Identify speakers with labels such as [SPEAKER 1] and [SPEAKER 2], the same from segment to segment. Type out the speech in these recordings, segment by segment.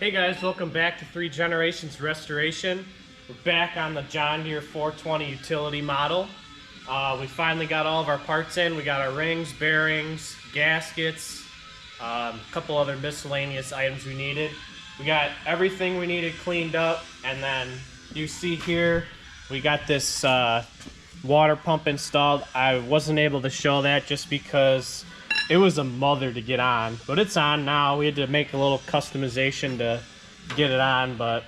[SPEAKER 1] Hey guys, welcome back to 3 Generations Restoration. We're back on the John Deere 420 utility model. We finally got all of our parts in. We got our rings, bearings, gaskets, a couple other miscellaneous items we needed. We got everything we needed cleaned up, and then you see here we got this water pump installed. I wasn't able to show that just because it was a mother to get on, but it's on now. We had to make a little customization to get it on, but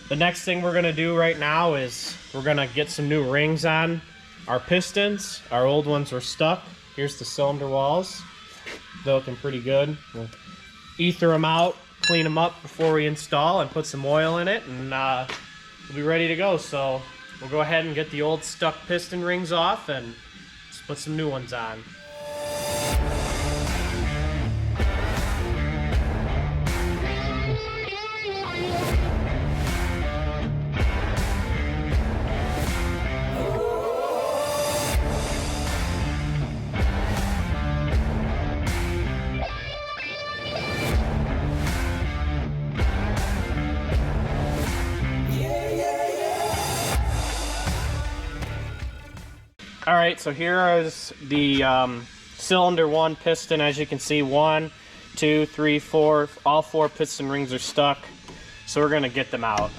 [SPEAKER 1] the next thing we're gonna do right now is we're gonna get some new rings on our pistons. Our old ones were stuck. Here's the cylinder walls. They're looking pretty good. We'll ether them out, clean them up before we install, and put some oil in it, and we'll be ready to go. So we'll go ahead and get the old stuck piston rings off and just put some new ones on. Alright, so here is the cylinder 1 piston. As you can see, 1, 2, 3, 4, all 4 piston rings are stuck. So we're going to get them out.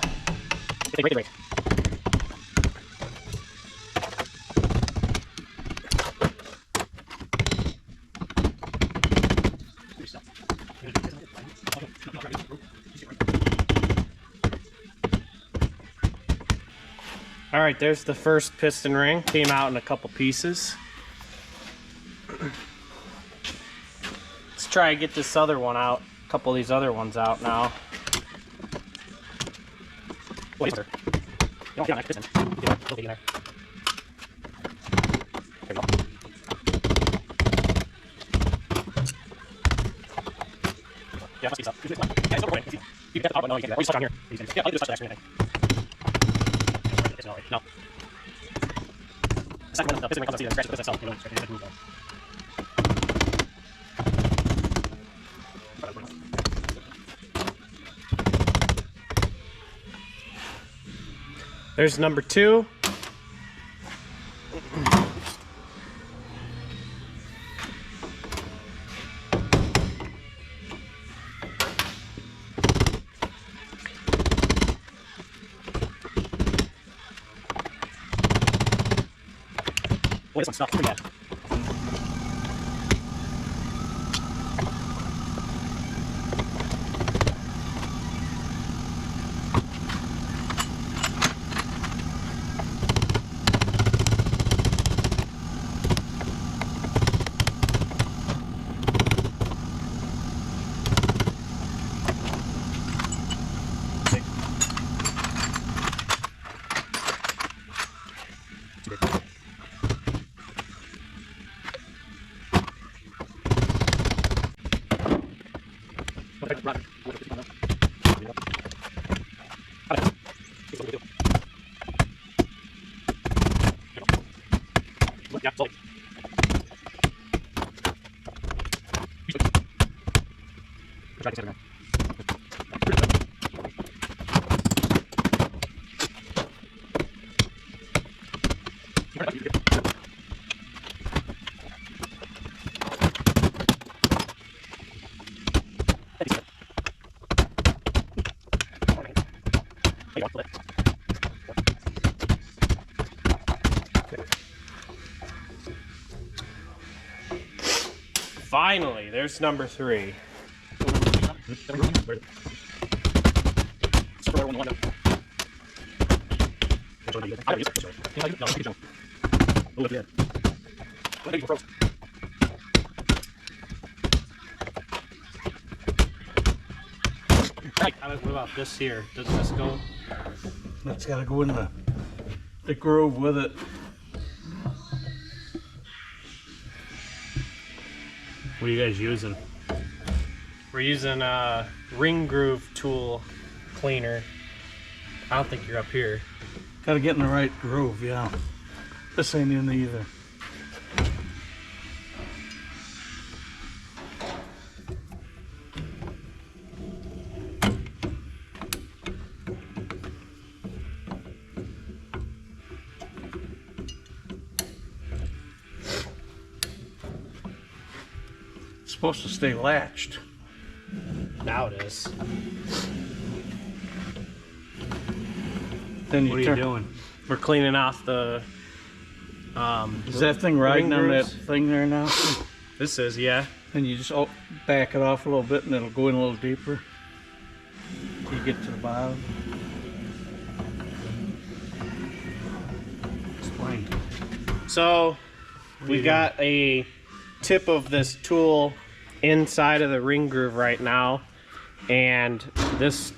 [SPEAKER 1] Alright, there's the first piston ring. Came out in a couple pieces. Let's try to get this other one out. A couple of these other ones out now. No. There's number 2. Boy, this one's stuck pretty bad. Finally, there's number 3. What about this here? Does this go?
[SPEAKER 2] That's got to go in the groove with it.
[SPEAKER 1] What are you guys using? We're using a ring groove tool cleaner. I don't think you're up here.
[SPEAKER 2] Got to get in the right groove, yeah. This ain't in either. supposed to stay latched.
[SPEAKER 1] Now it is.
[SPEAKER 2] Then you
[SPEAKER 3] What are you
[SPEAKER 2] turn.
[SPEAKER 3] doing?
[SPEAKER 1] We're cleaning off the.
[SPEAKER 2] Is that thing riding
[SPEAKER 1] ring
[SPEAKER 2] on that
[SPEAKER 1] grooves?
[SPEAKER 2] thing there now?
[SPEAKER 1] This is, yeah.
[SPEAKER 2] And you just back it off a little bit and it'll go in a little deeper till you get to the bottom. Explain.
[SPEAKER 1] So we got a tip of this tool inside of the ring groove right now, and this,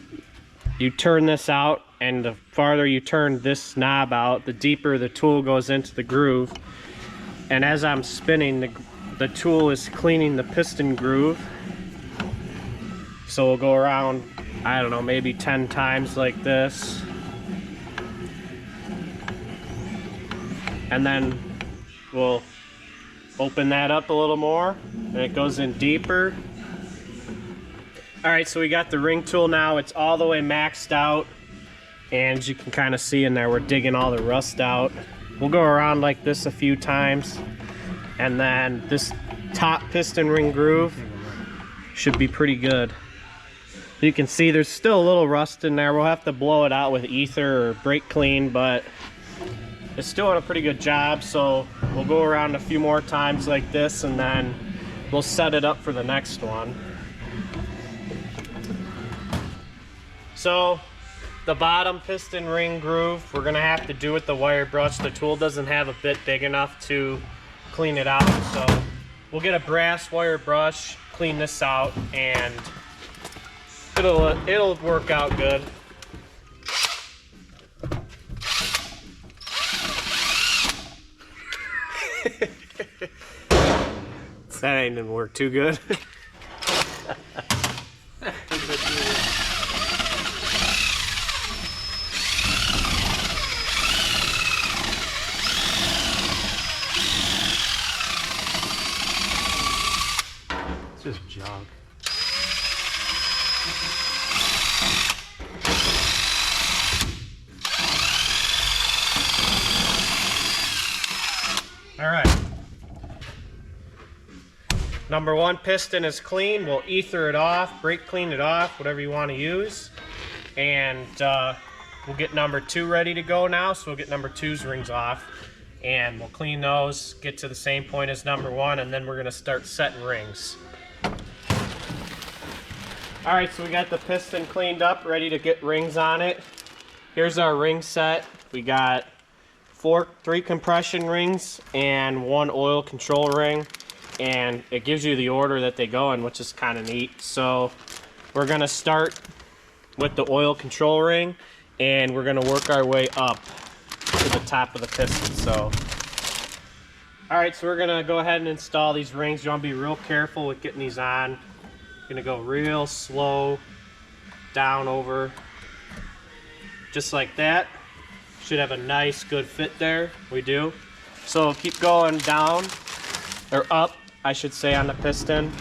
[SPEAKER 1] you turn this out, and the farther you turn this knob out, the deeper the tool goes into the groove. And as I'm spinning, the tool is cleaning the piston groove. So we'll go around, I don't know, maybe 10 times like this. And then we'll open that up a little more, and it goes in deeper. All right, so we got the ring tool now. It's all the way maxed out, and as you can kind of see in there, we're digging all the rust out. We'll go around like this a few times, and then this top piston ring groove should be pretty good. You can see there's still a little rust in there. We'll have to blow it out with ether or brake clean, but it's still doing a pretty good job. So we'll go around a few more times like this, and then we'll set it up for the next one. So the bottom piston ring groove, we're gonna have to do with the wire brush. The tool doesn't have a bit big enough to clean it out, so we'll get a brass wire brush, clean this out, and it'll work out good. That ain't gonna work too good.
[SPEAKER 3] It's just junk.
[SPEAKER 1] All right. Number one piston is clean. We'll ether it off, brake clean it off, whatever you want to use. And we'll get number two ready to go now. So we'll get number two's rings off, and we'll clean those, get to the same point as number one, and then we're gonna start setting rings. All right, so we got the piston cleaned up, ready to get rings on it. Here's our ring set. We got three compression rings and one oil control ring, and it gives you the order that they go in, which is kind of neat. So we're gonna start with the oil control ring, and we're gonna work our way up to the top of the piston. So, all right, so we're gonna go ahead and install these rings. You wanna be real careful with getting these on. Gonna go real slow down over, just like that. Should have a nice good fit there. We do. So keep going down, or up I should say, on the piston.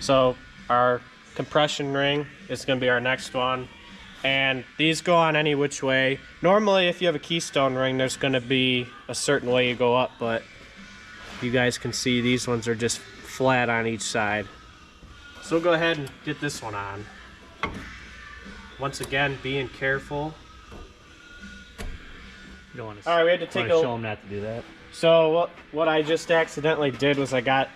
[SPEAKER 1] So our compression ring is gonna be our next one, and these go on any which way. Normally if you have a keystone ring, there's gonna be a certain way you go up, but you guys can see these ones are just flat on each side. So we'll go ahead and get this one on. Once again, being careful.
[SPEAKER 3] You don't want to.
[SPEAKER 1] All right, we had to take
[SPEAKER 3] show them not to do that.
[SPEAKER 1] So what I just accidentally did was I got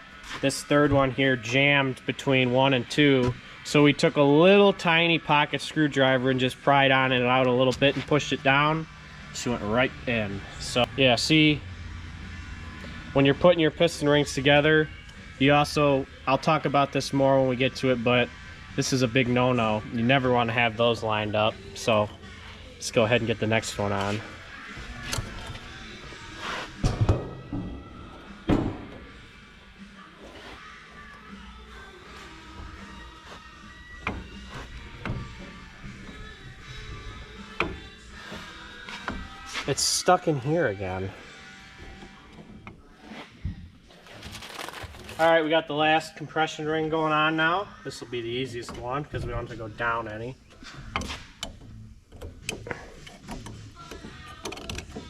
[SPEAKER 1] this third one here jammed between 1 and 2. So we took a little tiny pocket screwdriver and just pried on it out a little bit and pushed it down. She went right in. So yeah, see, when you're putting your piston rings together, you also, I'll talk about this more when we get to it, but this is a big no-no. You never want to have those lined up. So let's go ahead and get the next one on. It's stuck in here again. All right, we got the last compression ring going on now. This will be the easiest one because we don't have to go down any.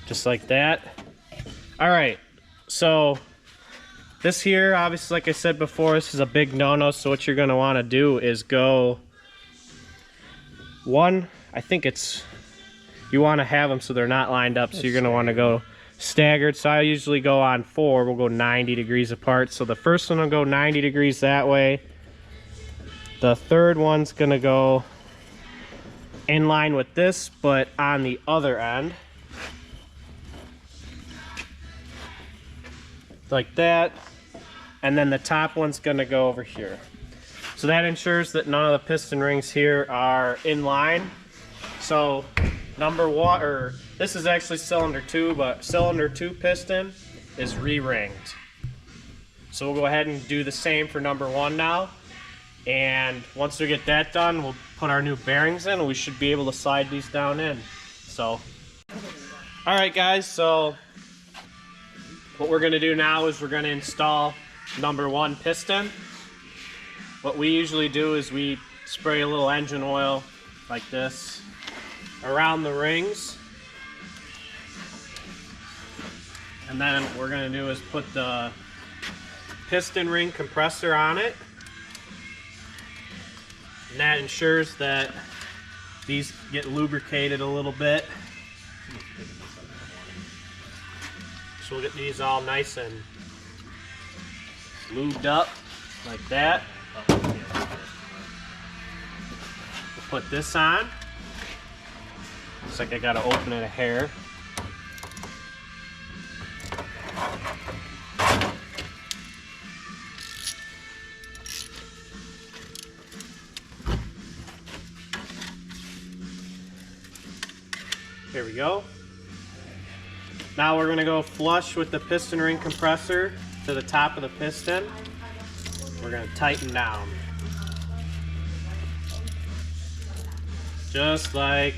[SPEAKER 1] Just like that. All right, so This here, obviously, like I said before, this is a big no-no, so what you're going to want to do is go one, I think it's, you want to have them so they're not lined up, so you're going to want to go staggered. So I usually go on 4, we'll go 90 degrees apart. So the first one will go 90 degrees that way. The third one's going to go in line with this, but on the other end. Like that. And then the top one's gonna go over here. So that ensures that none of the piston rings here are in line. So number one, or this is actually cylinder 2, but cylinder 2 piston is re-ringed. So we'll go ahead and do the same for number 1 now. And once we get that done, we'll put our new bearings in and we should be able to slide these down in. So, all right guys, so what we're gonna do now is we're gonna install number 1 piston. What we usually do is we spray a little engine oil like this around the rings. And then what we're going to do is put the piston ring compressor on it. And that ensures that these get lubricated a little bit. So we'll get these all nice and lubed up like that. We'll put this on. Looks like I gotta open it a hair. Here we go. Now we're gonna go flush with the piston ring compressor to the top of the piston. We're gonna tighten down. Just like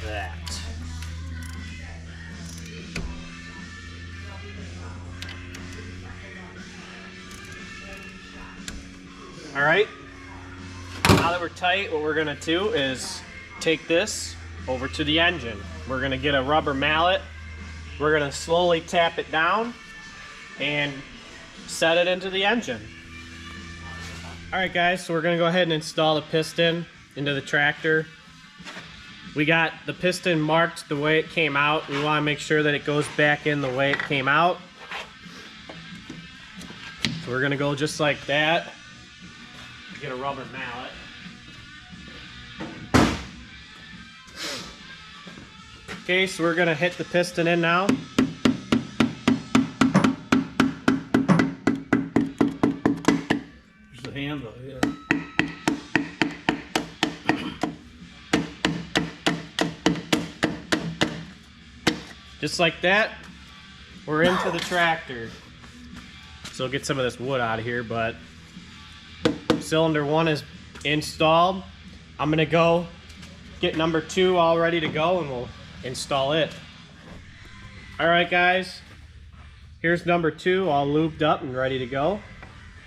[SPEAKER 1] that. All right, now that we're tight, what we're gonna do is take this over to the engine. We're gonna get a rubber mallet. We're gonna slowly tap it down and set it into the engine. All right guys, so we're gonna go ahead and install the piston into the tractor. We got the piston marked the way it came out. We wanna make sure that it goes back in the way it came out. So we're gonna go just like that. Get a rubber mallet. Okay, so we're gonna hit the piston in now.
[SPEAKER 2] There's the handle, yeah.
[SPEAKER 1] Just like that, we're into the tractor. So we'll get some of this wood out of here, but cylinder 1 is installed. I'm gonna go get number 2 all ready to go and we'll install it. All right guys, here's number 2 all lubed up and ready to go.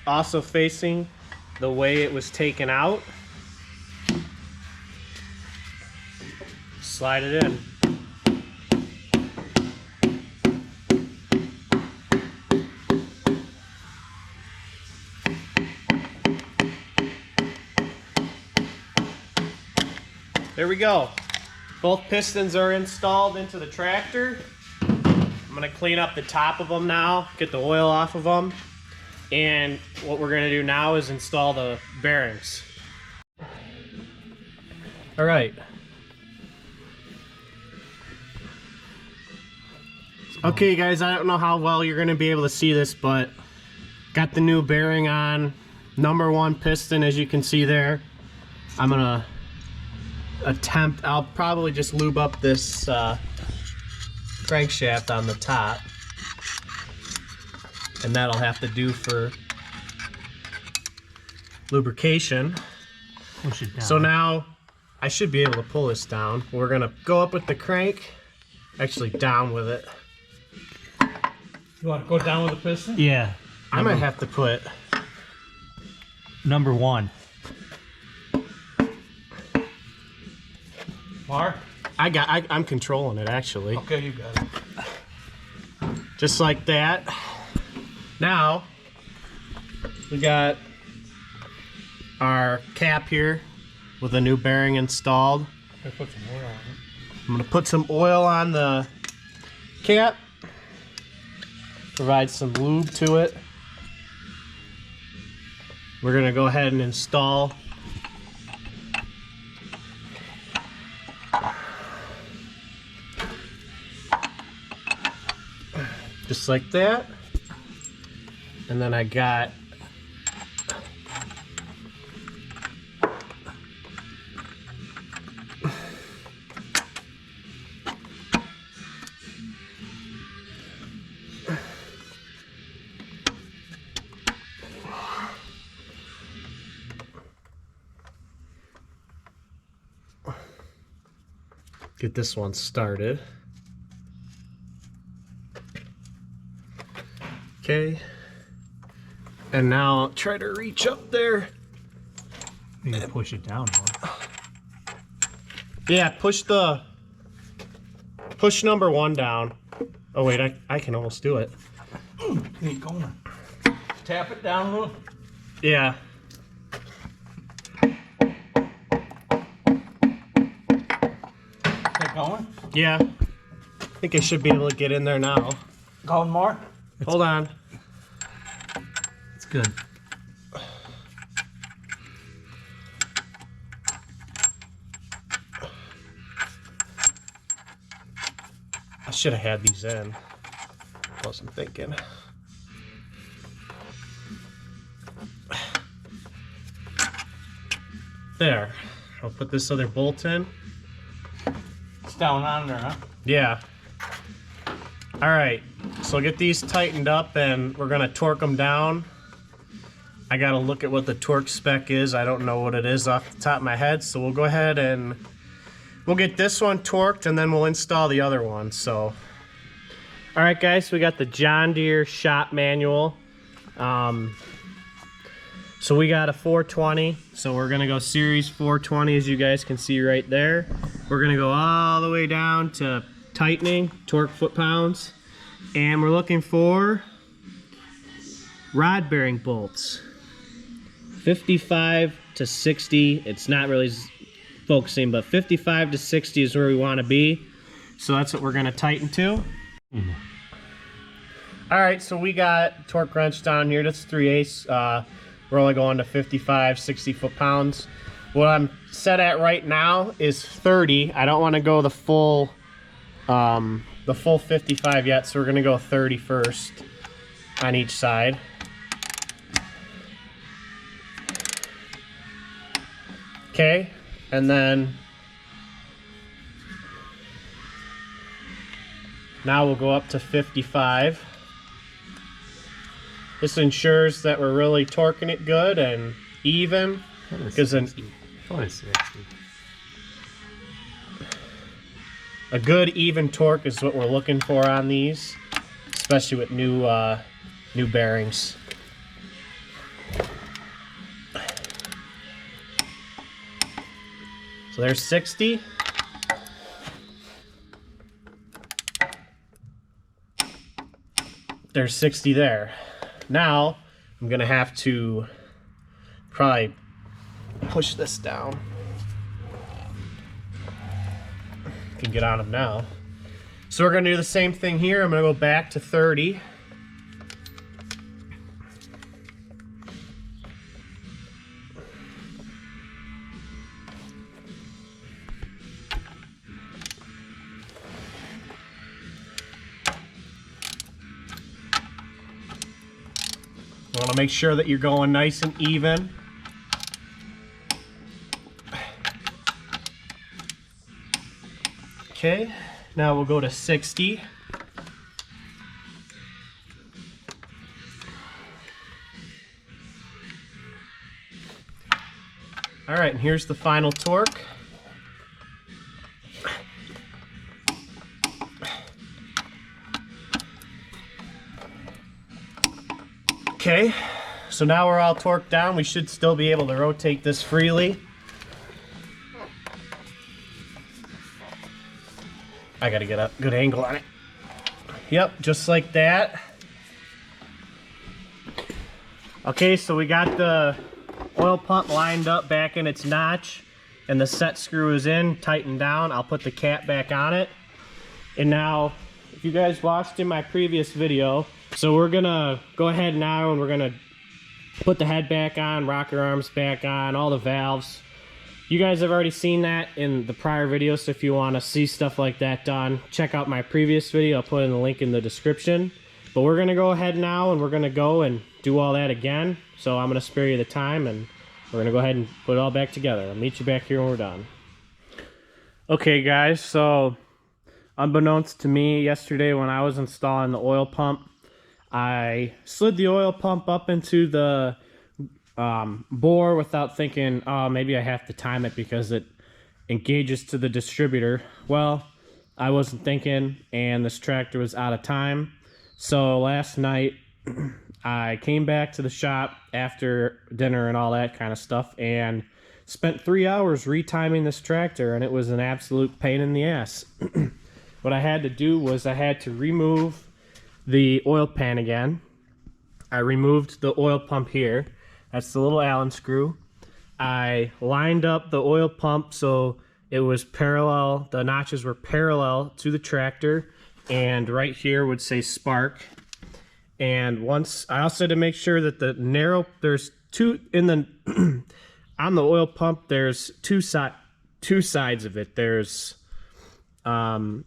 [SPEAKER 1] Also facing the way it was taken out. Slide it in. There we go. Both pistons are installed into the tractor. I'm gonna clean up the top of them now, get the oil off of them. And what we're gonna do now is install the bearings. All right. Okay guys, I don't know how well you're gonna be able to see this, but got the new bearing on. Number 1 piston, as you can see there. I'm gonna attempt, I'll probably just lube up this crankshaft on the top, and that'll have to do for lubrication.
[SPEAKER 3] Push it down.
[SPEAKER 1] So now I should be able to pull this down. We're gonna go up with the crank, actually down with it.
[SPEAKER 2] You want to go down with the piston?
[SPEAKER 3] Yeah.
[SPEAKER 1] I might have to put
[SPEAKER 3] Number 1.
[SPEAKER 2] Mark?
[SPEAKER 1] I'm controlling it actually.
[SPEAKER 2] Okay, you got it.
[SPEAKER 1] Just like that. Now, we got our cap here with a new bearing installed.
[SPEAKER 2] I put some oil on it.
[SPEAKER 1] I'm gonna put some oil on the cap, provide some lube to it. We're gonna go ahead and install just like that. And then I got get this one started. Okay. And now try to reach up there.
[SPEAKER 2] You can push it down more.
[SPEAKER 1] Yeah, push number 1 down. Oh wait, I can almost do it.
[SPEAKER 2] Keep going. Tap it down a little.
[SPEAKER 1] Yeah.
[SPEAKER 2] Keep going.
[SPEAKER 1] Yeah. I think I should be able to get in there now.
[SPEAKER 2] Going more.
[SPEAKER 1] Hold on.
[SPEAKER 2] It's good.
[SPEAKER 1] I should have had these in. Wasn't thinking. There. I'll put this other bolt in.
[SPEAKER 2] It's down on there, huh?
[SPEAKER 1] Yeah. All right. So get these tightened up and we're gonna torque them down. I gotta look at what the torque spec is. I don't know what it is off the top of my head. So we'll go ahead and we'll get this one torqued and then we'll install the other one. So, all right, guys, we got the John Deere shop manual. So we got a 420. So we're gonna go series 420, as you guys can see right there. We're gonna go all the way down to tightening, torque foot-pounds, and we're looking for rod bearing bolts. 55 to 60. It's not really focusing, but 55 to 60 is where we want to be. So that's what we're going to tighten to. All right, so we got torque wrench down here. That's 3/8. We're only going to 55, 60 foot-pounds. What I'm set at right now is 30. I don't want to go the full 55 yet, so we're going to go 30 first on each side. Okay, and then now we'll go up to 55. This ensures that we're really torquing it good and even, because then a good even torque is what we're looking for on these, especially with new bearings. So there's 60. There's 60 there. Now I'm gonna have to probably push this down. Can get on them now. So we're gonna do the same thing here. I'm gonna go back to 30. You want to make sure that you're going nice and even. Okay, now we'll go to 60. All right, and here's the final torque. Okay, so now we're all torqued down. We should still be able to rotate this freely. I gotta get a good angle on it. Yep, just like that. Okay, so we got the oil pump lined up back in its notch, and the set screw is in, tightened down. I'll put the cap back on it. And now, if you guys watched in my previous video, so we're gonna go ahead now and we're gonna put the head back on, rocker arms back on, all the valves. You guys have already seen that in the prior video, so if you want to see stuff like that done, check out my previous video. I'll put in the link in the description. But we're gonna go ahead now and we're gonna go and do all that again. So I'm gonna spare you the time and we're gonna go ahead and put it all back together. I'll meet you back here when we're done. Okay guys, so unbeknownst to me, yesterday when I was installing the oil pump, I slid the oil pump up into the bore without thinking, oh, maybe I have to time it because it engages to the distributor. Well, I wasn't thinking, and this tractor was out of time. So last night I came back to the shop after dinner and all that kind of stuff and spent 3 hours retiming this tractor, and it was an absolute pain in the ass. What I had to do was I had to remove the oil pan again. I removed the oil pump here. That's the little Allen screw. I lined up the oil pump so it was parallel, the notches were parallel to the tractor, and right here would say spark. And once, I also had to make sure that the narrow, there's two, in the, on the oil pump, there's two sides of it. There's the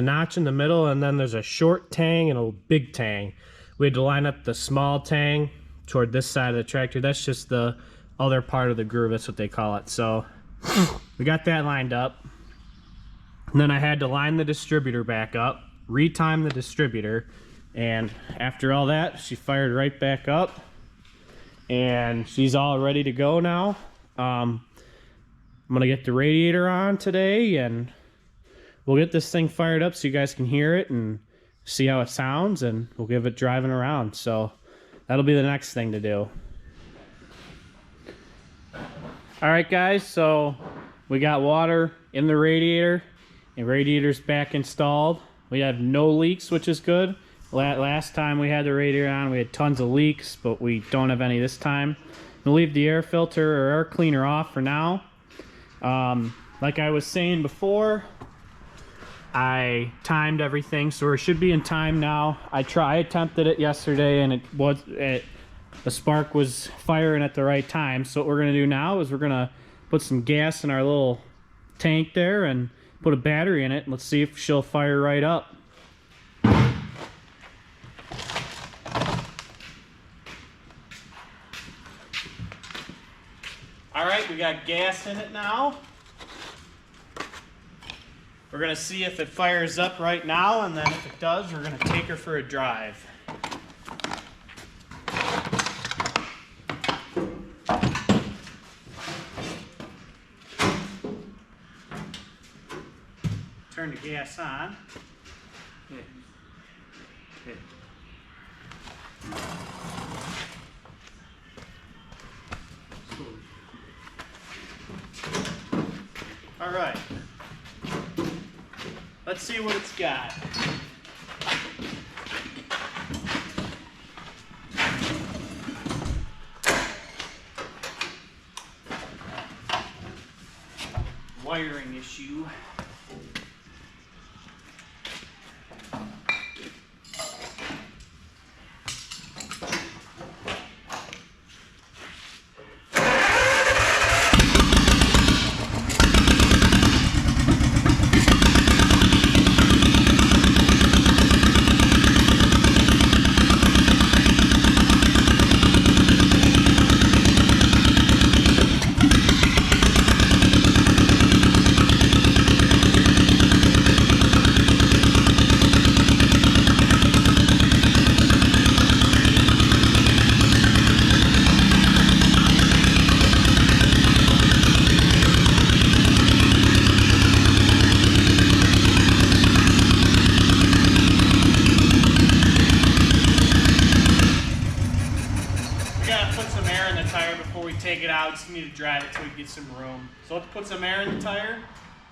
[SPEAKER 1] notch in the middle, and then there's a short tang and a big tang. We had to line up the small tang toward this side of the tractor. That's just the other part of the groove, that's what they call it. So we got that lined up. And then I had to line the distributor back up, retime the distributor, and after all that, she fired right back up, and she's all ready to go now. I'm gonna get the radiator on today, and we'll get this thing fired up so you guys can hear it and see how it sounds, and we'll give it driving around. So that'll be the next thing to do. All right, guys, so we got water in the radiator, and radiator's back installed. We have no leaks, which is good. Last time we had the radiator on, we had tons of leaks, but we don't have any this time. We'll leave the air filter or air cleaner off for now. Like I was saying before, I timed everything, so it should be in time now. I attempted it yesterday, and the spark was firing at the right time. So what we're gonna do now is we're gonna put some gas in our little tank there and put a battery in it. Let's see if she'll fire right up. All right, we got gas in it now. We're gonna see if it fires up right now, and then if it does, we're gonna take her for a drive. Turn the gas on. All right. Let's see what it's got. Wiring issue. Take it out, just need to drive it till we get some room. So let's put some air in the tire,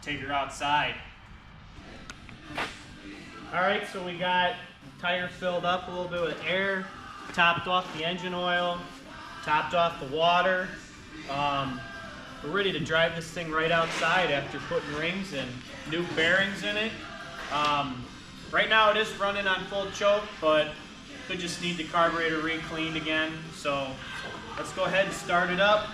[SPEAKER 1] take her outside. All right, so we got the tire filled up a little bit with air. topped off the engine oil, topped off the water. We're ready to drive this thing right outside after putting rings and new bearings in it. Right now it is running on full choke, but could just need the carburetor re-cleaned again. So let's go ahead and start it up.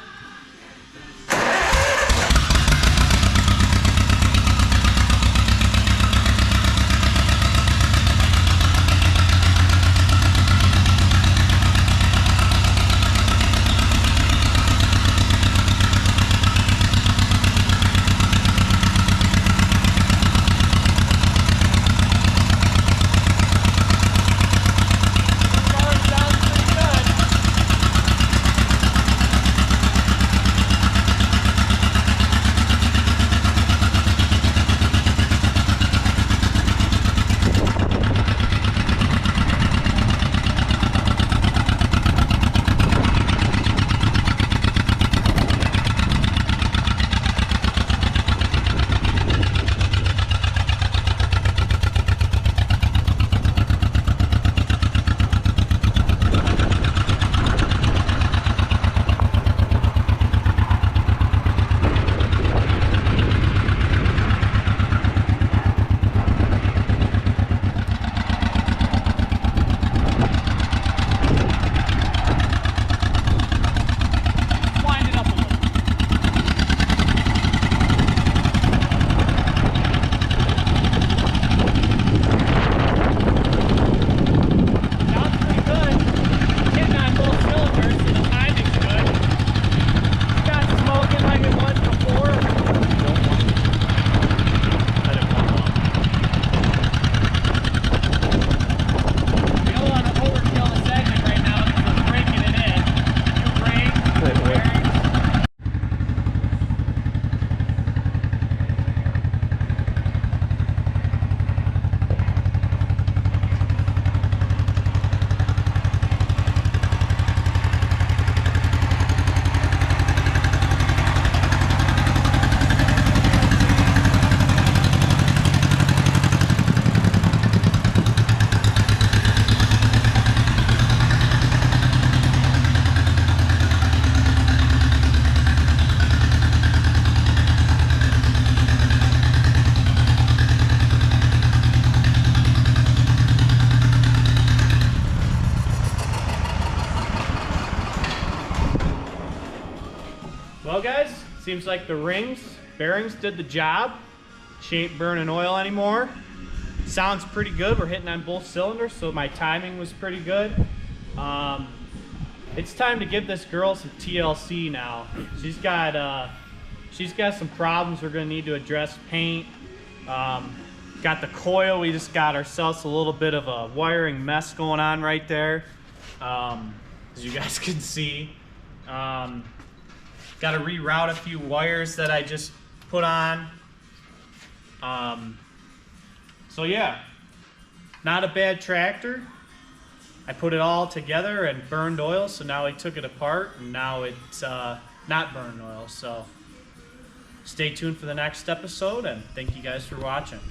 [SPEAKER 1] Well guys, seems like the bearings did the job. She ain't burning oil anymore. Sounds pretty good. We're hitting on both cylinders, so my timing was pretty good. It's time to give this girl some TLC now. She's got some problems we're gonna need to address. Paint. Got the coil. We just got ourselves a little bit of a wiring mess going on right there, as you guys can see. Got to reroute a few wires that I just put on. So yeah, not a bad tractor. I put it all together and burned oil, so now I took it apart and now it's not burned oil. So stay tuned for the next episode and thank you guys for watching.